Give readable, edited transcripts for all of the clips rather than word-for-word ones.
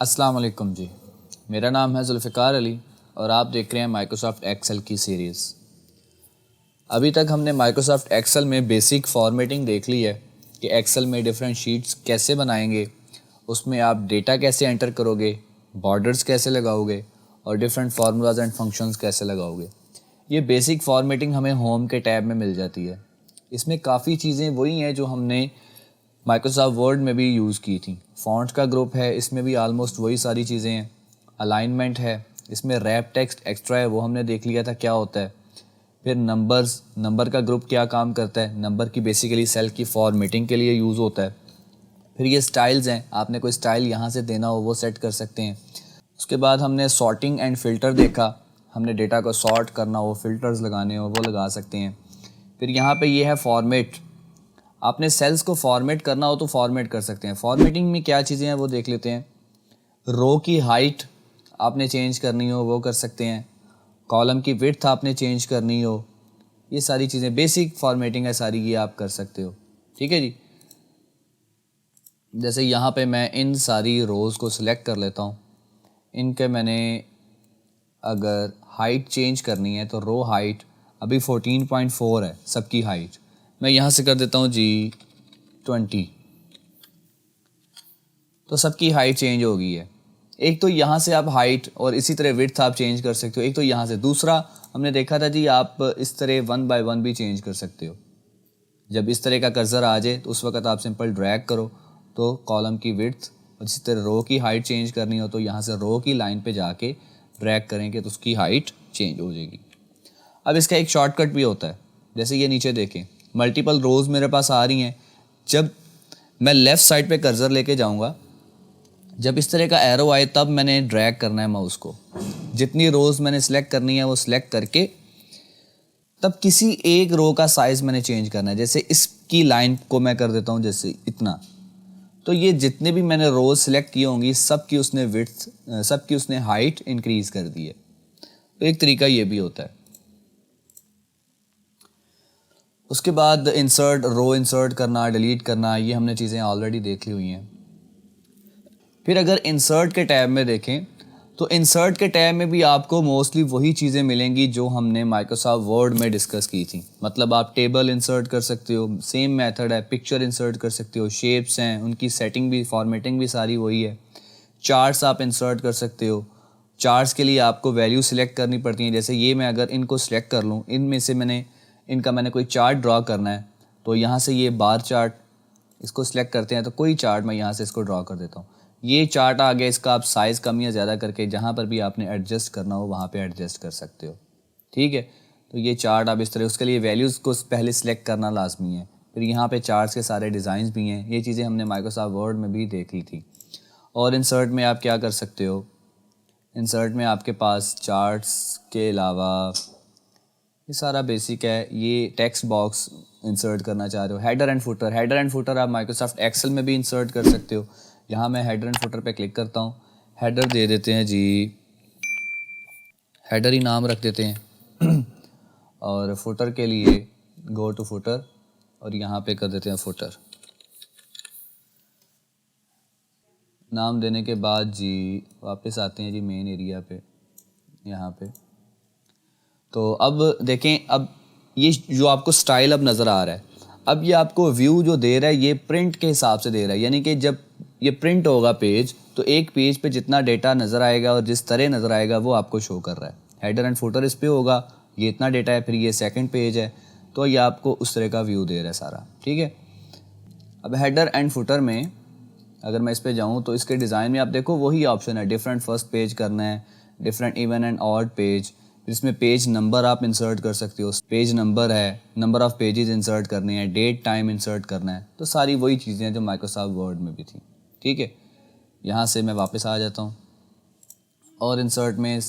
अस्सलाम वालेकुम जी। मेरा नाम है जुल्फ़िकार अली और आप देख रहे हैं माइक्रोसॉफ्ट एक्सेल की सीरीज़। अभी तक हमने माइक्रोसॉफ्ट एक्सेल में बेसिक फॉर्मेटिंग देख ली है कि एक्सेल में डिफरेंट शीट्स कैसे बनाएंगे, उसमें आप डेटा कैसे एंटर करोगे, बॉर्डर्स कैसे लगाओगे और डिफरेंट फार्मूलाज एंड फंक्शंस कैसे लगाओगे। ये बेसिक फॉर्मेटिंग हमें होम के टैब में मिल जाती है। इसमें काफ़ी चीज़ें वही हैं जो हमने माइक्रोसॉफ्ट वर्ड में भी यूज़ की थी। फ़ॉन्ट का ग्रुप है, इसमें भी आलमोस्ट वही सारी चीज़ें हैं। अलाइनमेंट है, इसमें रैप टेक्स्ट एक्स्ट्रा है, वो हमने देख लिया था क्या होता है। फिर नंबर का ग्रुप क्या काम करता है, नंबर की बेसिकली सेल की फॉर्मेटिंग के लिए यूज़ होता है। फिर ये स्टाइल्स हैं, आपने कोई स्टाइल यहाँ से देना हो वो सेट कर सकते हैं। उसके बाद हमने सॉर्टिंग एंड फ़िल्टर देखा, हमने डेटा को सॉर्ट करना हो, फ़िल्टर्स लगाने हो वो लगा सकते हैं। फिर यहाँ पे ये है फॉर्मेट, आपने सेल्स को फॉर्मेट करना हो तो फॉर्मेट कर सकते हैं। फॉर्मेटिंग में क्या चीज़ें हैं वो देख लेते हैं। रो की हाइट आपने चेंज करनी हो वो कर सकते हैं। कॉलम की विड्थ आपने चेंज करनी हो, ये सारी चीज़ें बेसिक फॉर्मेटिंग है सारी, ये आप कर सकते हो। ठीक है जी। जैसे यहाँ पे मैं इन सारी रोज़ को सिलेक्ट कर लेता हूँ। इनके मैंने अगर हाइट चेंज करनी है तो रो हाइट अभी 14.4 है सबकी हाइट, मैं यहाँ से कर देता हूँ जी 20, तो सबकी हाइट चेंज हो गई है। एक तो यहाँ से आप हाइट और इसी तरह विड्थ आप चेंज कर सकते हो, एक तो यहाँ से। दूसरा हमने देखा था जी आप इस तरह 1 बाय 1 भी चेंज कर सकते हो। जब इस तरह का कर्सर आ जाए तो उस वक्त आप सिंपल ड्रैग करो तो कॉलम की विड्थ, और इसी तरह रो की हाइट चेंज करनी हो तो यहाँ से रो की लाइन पे जाके ड्रैग करेंगे तो उसकी हाइट चेंज हो जाएगी। अब इसका एक शॉर्टकट भी होता है, जैसे ये नीचे देखें मल्टीपल रोज़ मेरे पास आ रही हैं। जब मैं लेफ़्ट साइड पे कर्सर लेके जाऊँगा, जब इस तरह का एरो आए तब मैंने ड्रैग करना है माउस को। जितनी रोज़ मैंने सेलेक्ट करनी है वो सिलेक्ट करके तब किसी एक रो का साइज़ मैंने चेंज करना है। जैसे इसकी लाइन को मैं कर देता हूँ जैसे इतना, तो ये जितने भी मैंने रोज़ सेलेक्ट की होंगी सबकी उसने विड्थ, सबकी उसने हाइट इंक्रीज़ कर दी है। तो एक तरीका ये भी होता है। उसके बाद इंसर्ट, रो इंसर्ट करना, डिलीट करना, ये हमने चीज़ें ऑलरेडी देख ली हुई हैं। फिर अगर इंसर्ट के टैब में देखें तो इंसर्ट के टैब में भी आपको मोस्टली वही चीज़ें मिलेंगी जो हमने माइक्रोसॉफ्ट वर्ड में डिस्कस की थी। मतलब आप टेबल इंसर्ट कर सकते हो, सेम मेथड है। पिक्चर इंसर्ट कर सकते हो, शेप्स हैं, उनकी सेटिंग भी, फॉर्मेटिंग भी सारी वही है। चार्ट्स आप इंसर्ट कर सकते हो। चार्ट्स के लिए आपको वैल्यू सिलेक्ट करनी पड़ती हैं। जैसे ये मैं अगर इनको सिलेक्ट कर लूँ, इनमें से मैंने कोई चार्ट ड्रॉ करना है तो यहाँ से ये बार चार्ट, इसको सिलेक्ट करते हैं तो कोई चार्ट मैं यहाँ से इसको ड्रॉ कर देता हूँ। ये चार्ट आ गया, इसका आप साइज़ कम या ज़्यादा करके जहाँ पर भी आपने एडजस्ट करना हो वहाँ पे एडजस्ट कर सकते हो। ठीक है, तो ये चार्ट आप इस तरह, उसके लिए वैल्यूज़ को पहले सिलेक्ट करना लाजमी है। फिर यहाँ पे चार्ट्स के सारे डिज़ाइंस भी हैं, ये चीज़ें हमने माइक्रोसॉफ्ट वर्ड में भी देख ली थी। और इंसर्ट में आप क्या कर सकते हो, इंसर्ट में आपके पास चार्ट्स के अलावा ये सारा बेसिक है। ये टेक्स्ट बॉक्स इंसर्ट करना चाह रहे हो, हेडर एंड फुटर आप माइक्रोसॉफ्ट एक्सेल में भी इंसर्ट कर सकते हो। यहाँ मैं हेडर एंड फुटर पे क्लिक करता हूँ, हेडर दे देते हैं जी, हेडर ही नाम रख देते हैं और फुटर के लिए गो टू फुटर और यहाँ पे कर देते हैं फुटर। नाम देने के बाद जी वापस आते हैं जी मेन एरिया पे, यहाँ पे। तो अब देखें, अब ये जो आपको स्टाइल अब नज़र आ रहा है, अब ये आपको व्यू जो दे रहा है ये प्रिंट के हिसाब से दे रहा है। यानी कि जब ये प्रिंट होगा पेज, तो एक पेज पे जितना डेटा नज़र आएगा और जिस तरह नज़र आएगा वो आपको शो कर रहा है। हेडर एंड फुटर इस पे होगा, ये इतना डेटा है, फिर ये सेकंड पेज है, तो ये आपको उस तरह का व्यू दे रहा है सारा। ठीक है, अब हेडर एंड फुटर में अगर मैं इस पे जाऊँ तो इसके डिज़ाइन में आप देखो वही ऑप्शन है, डिफरेंट फर्स्ट पेज करना है, different even and odd page. इसमें पेज नंबर आप इंसर्ट कर सकते हो, पेज नंबर है, नंबर ऑफ़ पेजेस इंसर्ट करने हैं, डेट टाइम इंसर्ट करना है। तो सारी वही चीज़ें हैं जो माइक्रोसॉफ्ट वर्ड में भी थी। ठीक है, यहाँ से मैं वापस आ जाता हूँ और इंसर्ट में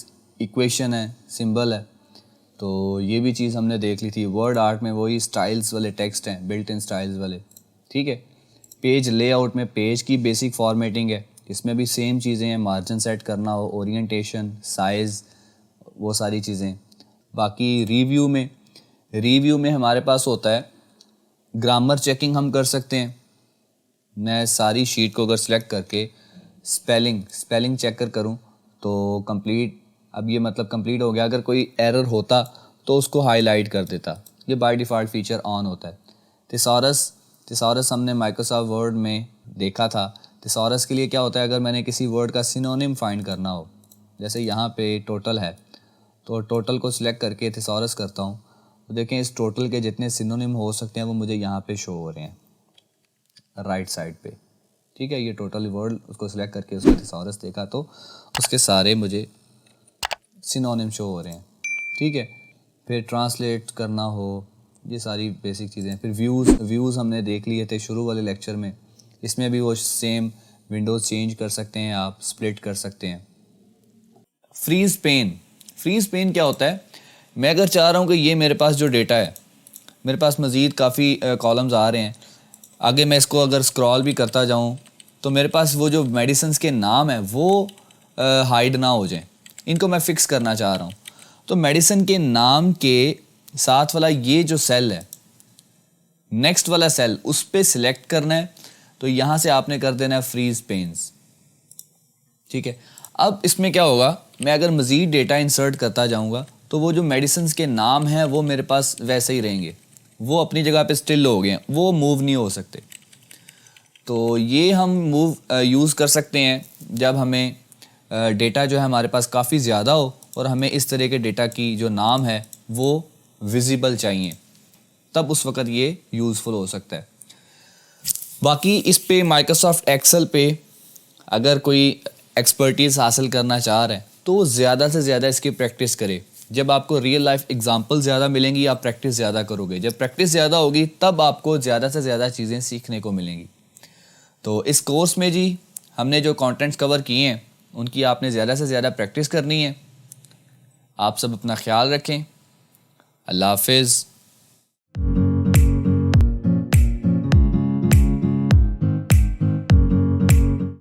इक्वेशन है, सिंबल है, तो ये भी चीज़ हमने देख ली थी। वर्ड आर्ट में वही स्टाइल्स वाले टेक्स्ट हैं, बिल्ट इन स्टाइल्स वाले। ठीक है, पेज लेआउट में पेज की बेसिक फॉर्मेटिंग है, इसमें भी सेम चीज़ें हैं, मार्जिन सेट करना हो, ओरिएंटेशन, साइज़, वो सारी चीज़ें। बाकी रिव्यू में हमारे पास होता है ग्रामर चेकिंग हम कर सकते हैं। मैं सारी शीट को अगर सिलेक्ट करके स्पेलिंग चेक करूँ तो कंप्लीट, अब ये मतलब कंप्लीट हो गया। अगर कोई एरर होता तो उसको हाईलाइट कर देता, ये बाय डिफ़ॉल्ट फीचर ऑन होता है। थिसॉरस हमने माइक्रोसॉफ्ट वर्ड में देखा था। थिसॉरस के लिए क्या होता है, अगर मैंने किसी वर्ड का सिनोनिम फाइंड करना हो, जैसे यहाँ पे टोटल है तो टोटल को सिलेक्ट करके थिसॉरस करता हूँ तो देखें इस टोटल के जितने सिनोनिम हो सकते हैं वो मुझे यहाँ पे शो हो रहे हैं राइट साइड पे। ठीक है, ये टोटल वर्ड उसको सिलेक्ट करके उसका थिसॉरस देखा तो उसके सारे मुझे सिनोनिम शो हो रहे हैं। ठीक है, फिर ट्रांसलेट करना हो, ये सारी बेसिक चीज़ें। फिर व्यूज़ हमने देख लिए थे शुरू वाले लेक्चर में, इसमें भी वो सेम विंडोज़ चेंज कर सकते हैं, आप स्प्लिट कर सकते हैं। फ्रीज़ पेन क्या होता है, मैं अगर चाह रहा हूँ कि ये मेरे पास जो डेटा है, मेरे पास मज़ीद काफ़ी कॉलम्स आ रहे हैं, आगे मैं इसको अगर स्क्रॉल भी करता जाऊँ तो मेरे पास वो जो मेडिसिन्स के नाम हैं वो हाइड ना हो जाएं, इनको मैं फ़िक्स करना चाह रहा हूँ। तो मेडिसिन के नाम के साथ वाला ये जो सेल है, नेक्स्ट वाला सेल, उस पर सिलेक्ट करना है। तो यहाँ से आपने कर देना है फ्रीज़ पेन्स। ठीक है, अब इसमें क्या होगा, मैं अगर मज़ीद डेटा इंसर्ट करता जाऊँगा तो वो जो मेडिसिन्स के नाम हैं वो मेरे पास वैसे ही रहेंगे, वो अपनी जगह पे स्टिल हो गए हैं, वो मूव नहीं हो सकते। तो ये हम यूज़ कर सकते हैं जब हमें डेटा जो है हमारे पास काफ़ी ज़्यादा हो और हमें इस तरह के डेटा की जो नाम है वो विजिबल चाहिए, तब उस वक़्त ये यूज़फुल हो सकता है। बाकी इस पे माइक्रोसॉफ्ट एक्सेल पे अगर कोई एक्सपर्टीज़ हासिल करना चाह रहे हैं तो ज़्यादा से ज़्यादा इसकी प्रैक्टिस करें। जब आपको रियल लाइफ एग्जांपल ज़्यादा मिलेंगी आप प्रैक्टिस ज़्यादा करोगे, जब प्रैक्टिस ज़्यादा होगी तब आपको ज़्यादा से ज़्यादा चीज़ें सीखने को मिलेंगी। तो इस कोर्स में जी हमने जो कंटेंट्स कवर किए हैं उनकी आपने ज़्यादा से ज़्यादा प्रैक्टिस करनी है। आप सब अपना ख्याल रखें। अल्लाह हाफिज़।